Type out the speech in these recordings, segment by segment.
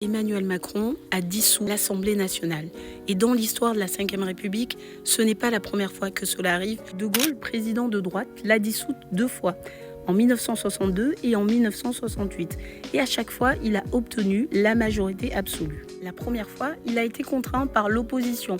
Emmanuel Macron a dissous l'Assemblée nationale. Et dans l'histoire de la Ve République, ce n'est pas la première fois que cela arrive. De Gaulle, président de droite, l'a dissoute 2 fois, en 1962 et en 1968. Et à chaque fois, il a obtenu la majorité absolue. La première fois, il a été contraint par l'opposition.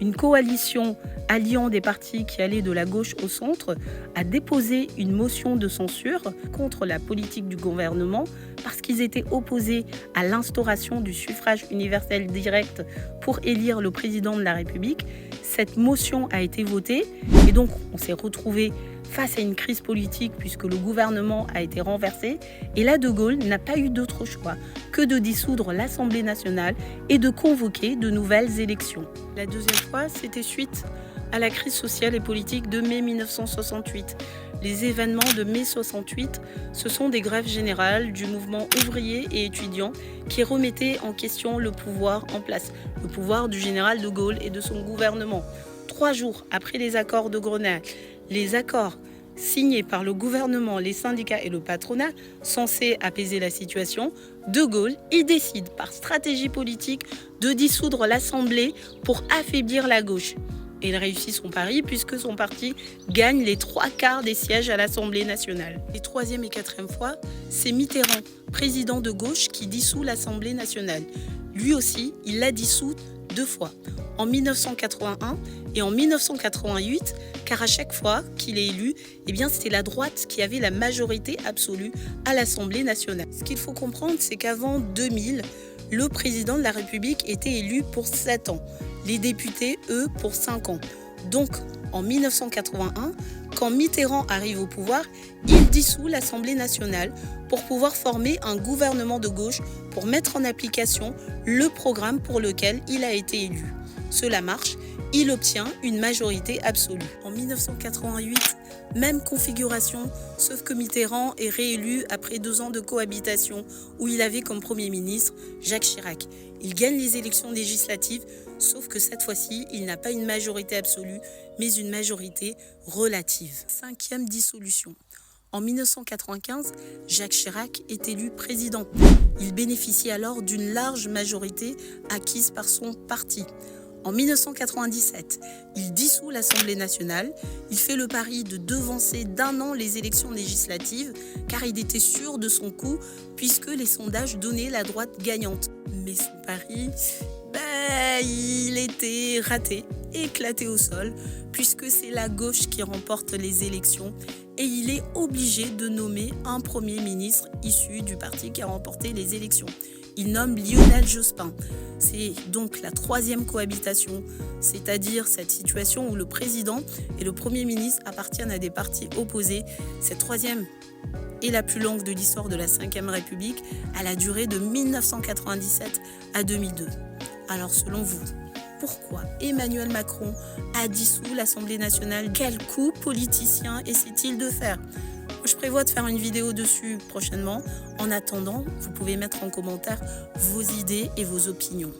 Une coalition alliant des partis qui allaient de la gauche au centre a déposé une motion de censure contre la politique du gouvernement parce qu'ils étaient opposés à l'instauration du suffrage universel direct pour élire le président de la République. Cette motion a été votée et donc on s'est retrouvé face à une crise politique puisque le gouvernement a été renversé. Et là, De Gaulle n'a pas eu d'autre choix que de dissoudre l'Assemblée nationale et de convoquer de nouvelles élections. La deuxième fois, c'était suite à la crise sociale et politique de mai 1968. Les événements de mai 68, ce sont des grèves générales du mouvement ouvrier et étudiant qui remettaient en question le pouvoir en place, le pouvoir du général de Gaulle et de son gouvernement. 3 jours après les accords de Grenade, les accords signés par le gouvernement, les syndicats et le patronat, censés apaiser la situation, De Gaulle y décide par stratégie politique de dissoudre l'Assemblée pour affaiblir la gauche. Et il réussit son pari puisque son parti gagne les 3/4 des sièges à l'Assemblée nationale. Et 3e et 4e fois, c'est Mitterrand, président de gauche, qui dissout l'Assemblée nationale. Lui aussi, il l'a dissout 2 fois, en 1981 et en 1988, car à chaque fois qu'il est élu, c'était la droite qui avait la majorité absolue à l'Assemblée nationale. Ce qu'il faut comprendre, c'est qu'avant 2000, le président de la République était élu pour 7 ans. Les députés, eux, pour 5 ans. Donc, en 1981, quand Mitterrand arrive au pouvoir, il dissout l'Assemblée nationale pour pouvoir former un gouvernement de gauche pour mettre en application le programme pour lequel il a été élu. Cela marche, il obtient une majorité absolue. En 1988, même configuration, sauf que Mitterrand est réélu après 2 ans de cohabitation où il avait comme Premier ministre Jacques Chirac. Il gagne les élections législatives, sauf que cette fois-ci, il n'a pas une majorité absolue, mais une majorité relative. 5e dissolution. En 1995, Jacques Chirac est élu président. Il bénéficie alors d'une large majorité acquise par son parti. En 1997, il dissout l'Assemblée nationale. Il fait le pari de devancer d'1 an les élections législatives car il était sûr de son coup puisque les sondages donnaient la droite gagnante. Mais son pari, il était raté, éclaté au sol puisque c'est la gauche qui remporte les élections et il est obligé de nommer un Premier ministre issu du parti qui a remporté les élections. Il nomme Lionel Jospin. C'est donc la 3e cohabitation, c'est-à-dire cette situation où le président et le Premier ministre appartiennent à des partis opposés. Cette 3e est la plus longue de l'histoire de la Ve République. Elle a duré de 1997 à 2002. Alors selon vous, pourquoi Emmanuel Macron a dissous l'Assemblée nationale? Quel coup politicien essaie-t-il de faire? Je prévois de faire une vidéo dessus prochainement. En attendant, vous pouvez mettre en commentaire vos idées et vos opinions.